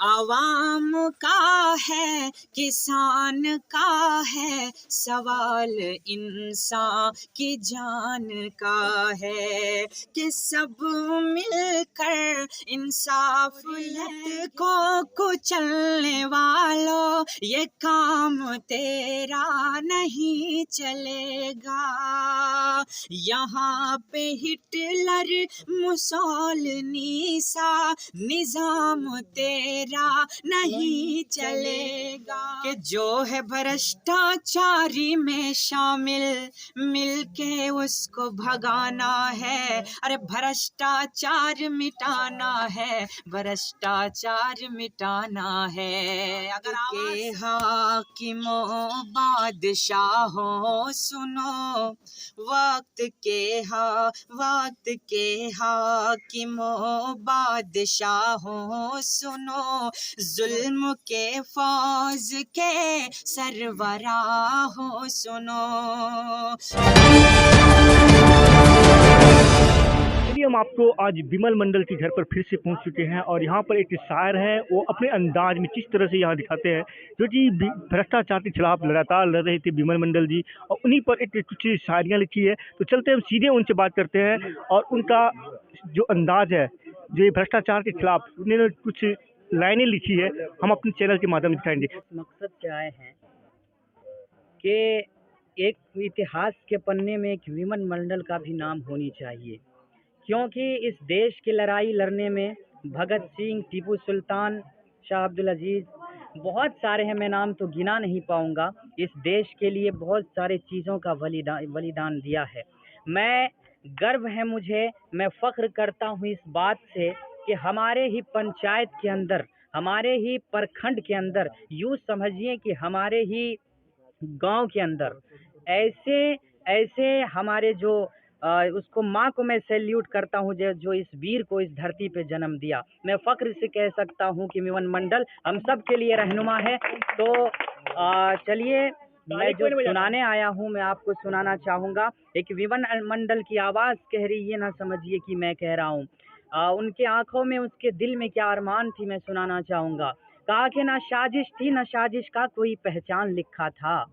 आवाम का है, किसान का है, सवाल इंसान की जान का है कि सब मिलकर इंसाफियत को कुचलने वालों, ये काम तेरा नहीं चलेगा। यहाँ पे हिटलर मुसोलिनी सा निजाम तेरा नहीं चलेगा कि जो है भ्रष्टाचारी में शामिल, मिलके उसको भगाना है। अरे भ्रष्टाचार मिटाना है, भ्रष्टाचार मिटाना है। अगर के हाकिमों बादशाहों सुनो, वक्त के हाकिमों बादशाहों सुनो, जुल्म के फौज के सरबराहों सुनो। चलिए, हम आपको आज विमल मंडल के घर पर फिर से पहुंच चुके हैं और यहाँ पर एक शायर हैं, वो अपने अंदाज में किस तरह से यहाँ दिखाते हैं, जो कि भ्रष्टाचार के खिलाफ लगातार लड़ रहे थे विमल मंडल जी, और उन्हीं पर एक कुछ शायरियाँ लिखी है। तो चलते हैं, हम सीधे उनसे बात करते हैं और उनका जो अंदाज है, जो भ्रष्टाचार के खिलाफ उन्होंने कुछ लाइनें लिखी है, हम अपने चैनल के माध्यम से दिखाएंगे। मकसद से आए हैं कि एक इतिहास के पन्ने में एक विमल मंडल का भी नाम होनी चाहिए, क्योंकि इस देश की लड़ाई लड़ने में भगत सिंह, टीपू सुल्तान, शाह अब्दुल अजीज, बहुत सारे हैं, मैं नाम तो गिना नहीं पाऊंगा। इस देश के लिए बहुत सारे चीज़ों का बलिदान दिया है। मैं गर्व है मुझे, मैं फ़ख्र करता हूँ इस बात से कि हमारे ही पंचायत के अंदर, हमारे ही प्रखंड के अंदर, यूँ समझिए कि हमारे ही गांव के अंदर ऐसे हमारे जो उसको माँ को मैं सैल्यूट करता हूँ जो इस वीर को इस धरती पे जन्म दिया। मैं फ़ख्र से कह सकता हूँ कि विमल मंडल हम सब के लिए रहनुमा है। तो चलिए, मैं जो सुनाने आया हूँ मैं आपको सुनाना चाहूँगा। एक विमल मंडल की आवाज़ कह रही, ये ना समझिए कि मैं कह रहा हूँ। उनके आंखों में, उसके दिल में क्या अरमान थी, मैं सुनाना चाहूँगा। कहा कि ना साजिश थी, ना साजिश का कोई पहचान लिखा था,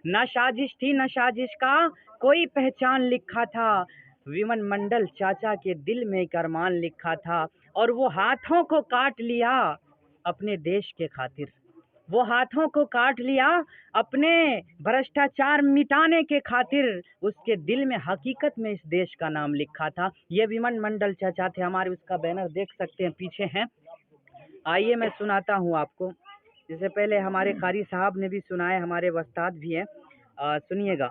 ना साजिश थी, ना साजिश का कोई पहचान लिखा था। विमल मंडल चाचा के दिल में एक अरमान लिखा था, और वो हाथों को काट लिया अपने देश के खातिर। वो हाथों को काट लिया अपने भ्रष्टाचार मिटाने के खातिर। उसके दिल में हकीकत में इस देश का नाम लिखा था। ये विमल मंडल चाचा थे हमारे। उसका बैनर देख सकते हैं, पीछे हैं। आइए मैं सुनाता हूँ आपको। जिससे पहले हमारे कारी साहब ने भी सुनाए, हमारे वस्ताद भी हैं, सुनिएगा।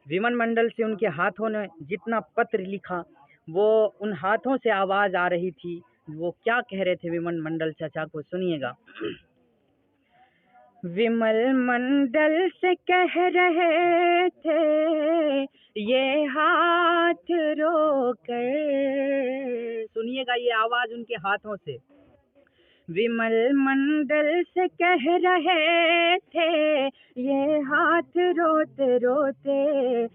विमल मंडल से उनके हाथों ने जितना पत्र लिखा, वो उन हाथों से आवाज़ आ रही थी। वो क्या कह रहे थे विमल मंडल चाचा को, सुनिएगा। विमल मंडल से कह रहे थे ये हाथ रोकर, सुनिएगा ये आवाज़ उनके हाथों से। विमल मंडल से कह रहे थे ये हाथ रोते रोते,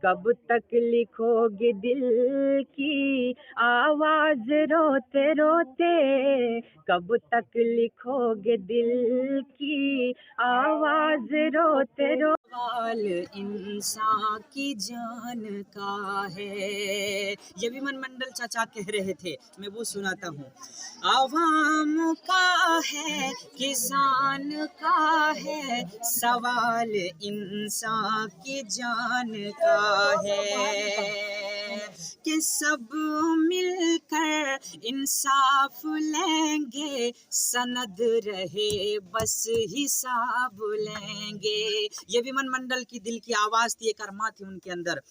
कब तक लिखोगे दिल की आवाज़ रोते रोते, कब तक लिखोगे दिल की आवाज़ रोते रोते। सवाल इंसान की जान का है, ये विमल मंडल चाचा कह रहे थे, मैं वो सुनाता हूँ। आवाम का है, किसान का है, सवाल इंसान की जान का है कि सब मिलकर इंसाफ लेंगे, सनद रहे बस हिसाब लेंगे। ये विमल मंडल की दिल की आवाज थी, एक अरमा थी उनके अंदर।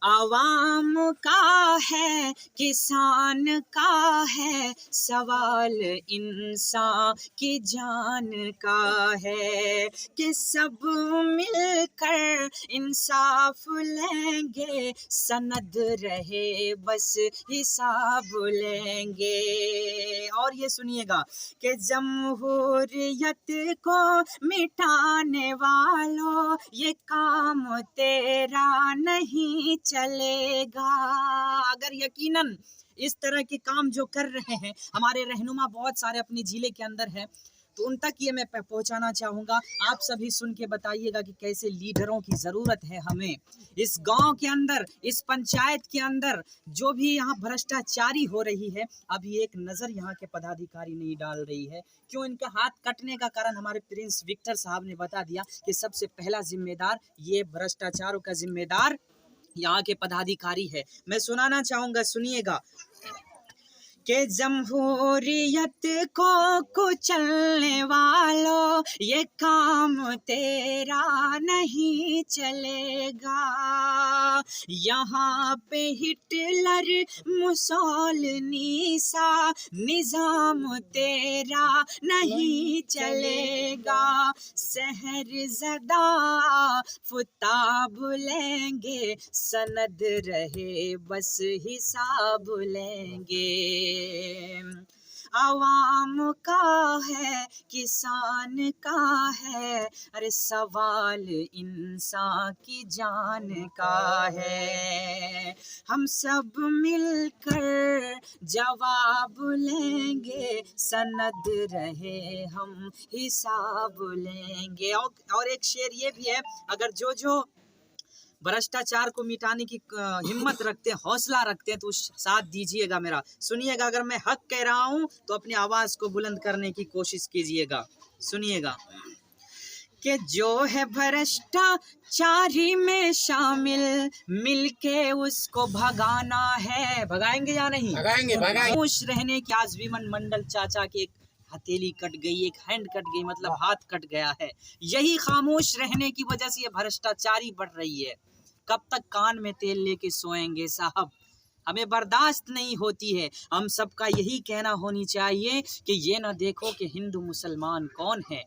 आवाम का है, किसान का है, सवाल इंसान की जान का है कि सब मिलकर इंसाफ लेंगे, सनद रहे बस हिसाब लेंगे। और ये सुनिएगा कि जमहूरियत को मिटाने वालों, ये काम तेरा नहीं चलेगा। अगर यकीनन इस तरह के काम जो कर रहे हैं हमारे रहनुमा बहुत सारे अपने जिले के अंदर है, तो उन तक ये मैं पहुंचाना चाहूँगा। आप सभी सुन के बताइएगा कि कैसे लीडरों की ज़रूरत है हमें इस गांव के अंदर, इस पंचायत के अंदर जो भी यहाँ भ्रष्टाचारी हो रही है, अभी एक नज़र यहाँ के पदाधिकारी नहीं डाल रही है। क्यों? इनका हाथ कटने का कारण हमारे प्रिंस विक्टर साहब ने बता दिया कि सबसे पहला जिम्मेदार ये भ्रष्टाचारों का जिम्मेदार यहाँ के पदाधिकारी है। मैं सुनाना चाहूँगा, सुनिएगा कि जमहूरियत को कुचलने वालों ये काम तेरा नहीं चलेगा। यहाँ पे हिटलर मुसोलिनी सा निजाम तेरा नहीं चलेगा। सहरज़दा फुता भूलेंगे, सनद रहे बस हिसाब लेंगे। आवाम का है, किसान का है, अरे सवाल इंसान की जान का है। हम सब मिलकर जवाब लेंगे, सनद रहे हम हिसाब लेंगे। और एक शेर ये भी है, अगर जो भ्रष्टाचार को मिटाने की हिम्मत रखते हैं, हौसला रखते हैं, तो साथ दीजिएगा मेरा। सुनिएगा, अगर मैं हक कह रहा हूं तो अपनी आवाज को बुलंद करने की कोशिश कीजिएगा। सुनिएगा कि जो है भ्रष्टाचारी में शामिल, मिलके उसको भगाना है। भगाएंगे या नहीं? भगाएंगे। खुश रहने की आज विमन मंडल चाचा की एक हथेली कट गई, एक हैंड कट गई, मतलब हाथ कट गया है। यही खामोश रहने की वजह से ये भ्रष्टाचारी बढ़ रही है। कब तक कान में तेल लेके सोएंगे साहब? हमें बर्दाश्त नहीं होती है। हम सबका यही कहना होनी चाहिए कि ये ना देखो कि हिंदू मुसलमान कौन है,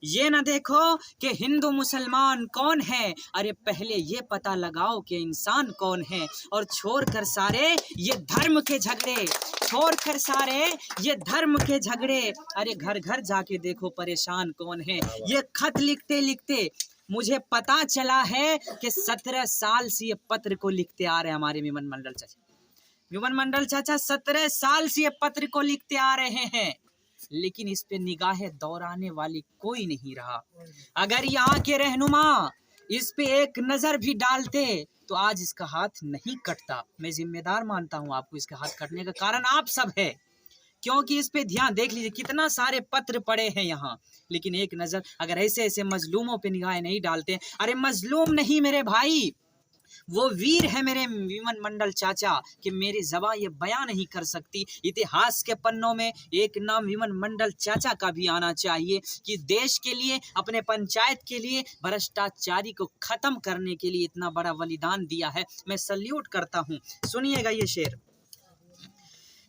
ये ना देखो कि हिंदू मुसलमान कौन है, अरे पहले ये पता लगाओ कि इंसान कौन है। और छोड़कर सारे ये धर्म के झगड़े, छोड़कर सारे ये धर्म के झगड़े, अरे घर घर जाके देखो परेशान कौन है। ये खत लिखते लिखते मुझे पता चला है कि 17 साल से ये पत्र को लिखते आ रहे हैं हमारे विमन मंडल चाचा। विमन मंडल चाचा 17 साल से ये पत्र को लिखते आ रहे हैं, लेकिन इस पे निगाहें दौड़ाने वाली कोई नहीं रहा। अगर यहाँ के रहनुमा इस पे एक नजर भी डालते तो आज इसका हाथ नहीं कटता। मैं जिम्मेदार मानता हूँ आपको, इसका हाथ कटने का कारण आप सब है, क्योंकि इस पे ध्यान देख लीजिए कितना सारे पत्र पड़े हैं यहाँ, लेकिन एक नजर अगर ऐसे ऐसे मजलूमों पे निगाहें नहीं डालते। अरे मजलूम नहीं मेरे भाई, वो वीर है मेरे विमन मंडल चाचा कि मेरी ज़बां ये बयां नहीं कर सकती। इतिहास के पन्नों में एक नाम विमन मंडल चाचा का भी आना चाहिए कि देश के लिए, अपने पंचायत के लिए भ्रष्टाचारी को ख़त्म करने के लिए इतना बड़ा बलिदान दिया है। मैं सल्यूट करता हूँ। सुनिएगा ये शेर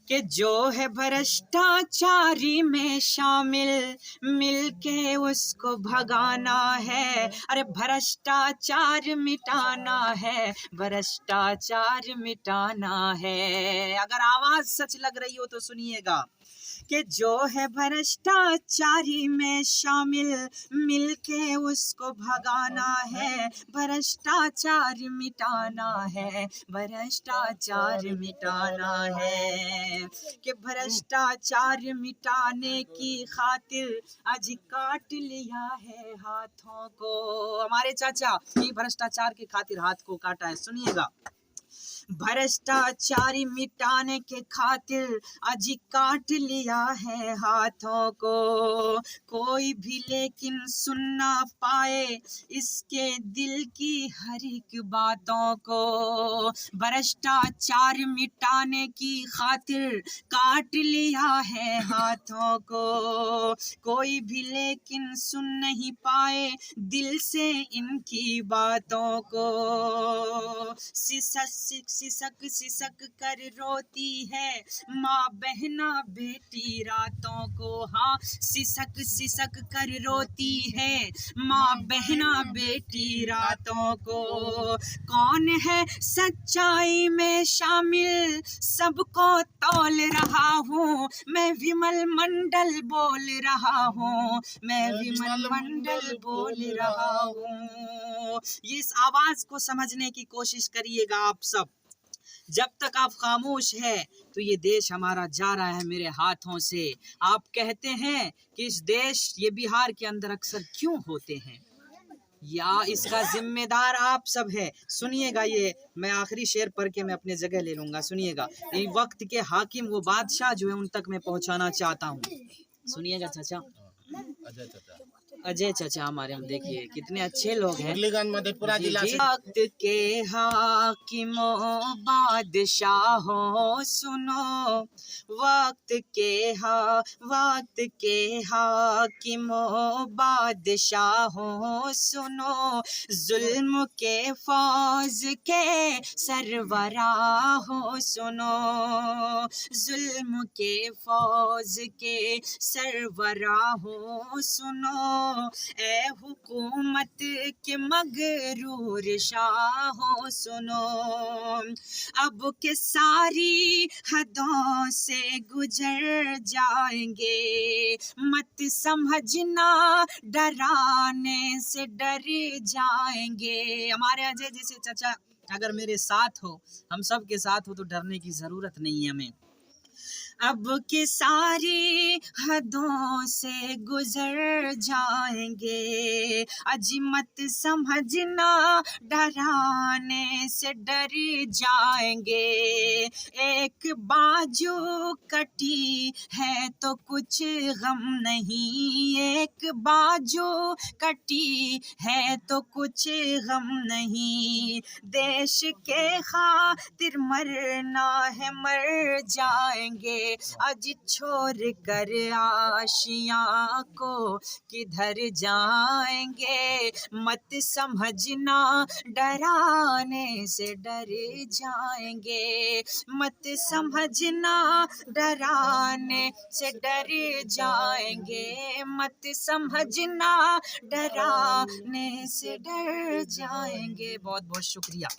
कि जो है भ्रष्टाचारी में शामिल, मिलके उसको भगाना है। अरे भ्रष्टाचार मिटाना है, भ्रष्टाचार मिटाना है। अगर आवाज सच लग रही हो तो सुनिएगा कि जो है भ्रष्टाचारी में शामिल, मिलके उसको भगाना है, भ्रष्टाचार मिटाना है, भ्रष्टाचार मिटाना है। कि भ्रष्टाचार मिटाने की खातिर आज काट लिया है हाथों को। हमारे चाचा ये भ्रष्टाचार की खातिर हाथ को काटा है। सुनिएगा, भ्रष्टाचारी मिटाने के खातिर आज काट लिया है हाथों को, कोई भी लेकिन सुन ना पाए इसके दिल की हर एक बातों को। भ्रष्टाचार मिटाने की खातिर काट लिया है हाथों को, कोई भी लेकिन सुन नहीं पाए दिल से इनकी बातों को। सिसक सिसक कर रोती है माँ बहना बेटी रातों को। हाँ, सिसक सिसक कर रोती है माँ बहना बेटी रातों को। कौन है सच्चाई में शामिल, सबको तौल रहा हूँ मैं, विमल मंडल बोल रहा हूँ मैं, विमल मंडल बोल रहा हूँ। ये इस आवाज को समझने की कोशिश करिएगा आप सब। जब तक आप खामोश है तो ये देश हमारा जा रहा है मेरे हाथों से। आप कहते हैं कि इस देश, ये बिहार के अंदर अक्सर क्यों होते हैं, या इसका जिम्मेदार आप सब है। सुनिएगा, ये मैं आखिरी शेर पढ़ के मैं अपने जगह ले लूंगा। सुनिएगा, ये वक्त के हाकिम वो बादशाह जो है उन तक मैं पहुंचाना चाहता हूँ। सुनिएगा चाचा, अजय चाचा हमारे, हम देखिए कितने अच्छे लोग हैं। मधेपुरा जिला से। वक्त के हाकिमों बादशाहों सुनो, वक्त के हाकिमों बादशाहों सुनो, जुल्म के फौज के सरवराहों सुनो, जुल्म के फौज के सरवराहों सुनो, ए हुकूमत के मगरूर शाहों सुनो। अब के सारी हदों से गुजर जाएंगे, मत समझना डराने से डर जाएंगे। हमारे अजय जैसे चाचा अगर मेरे साथ हो, हम सब के साथ हो, तो डरने की जरूरत नहीं है हमें। अब के सारी हदों से गुजर जाएंगे, अजीमत समझना डराने से डर जाएंगे। एक बाजू कटी है तो कुछ गम नहीं, एक बाजू कटी है तो कुछ गम नहीं, देश के खातिर मरना है मर जाएंगे। आज छोड़ कर आशियाँ को किधर जाएंगे, मत समझना डराने से डर जाएंगे, मत समझना डराने से डर जाएंगे, मत समझना डराने से डर जाएंगे। बहुत बहुत शुक्रिया।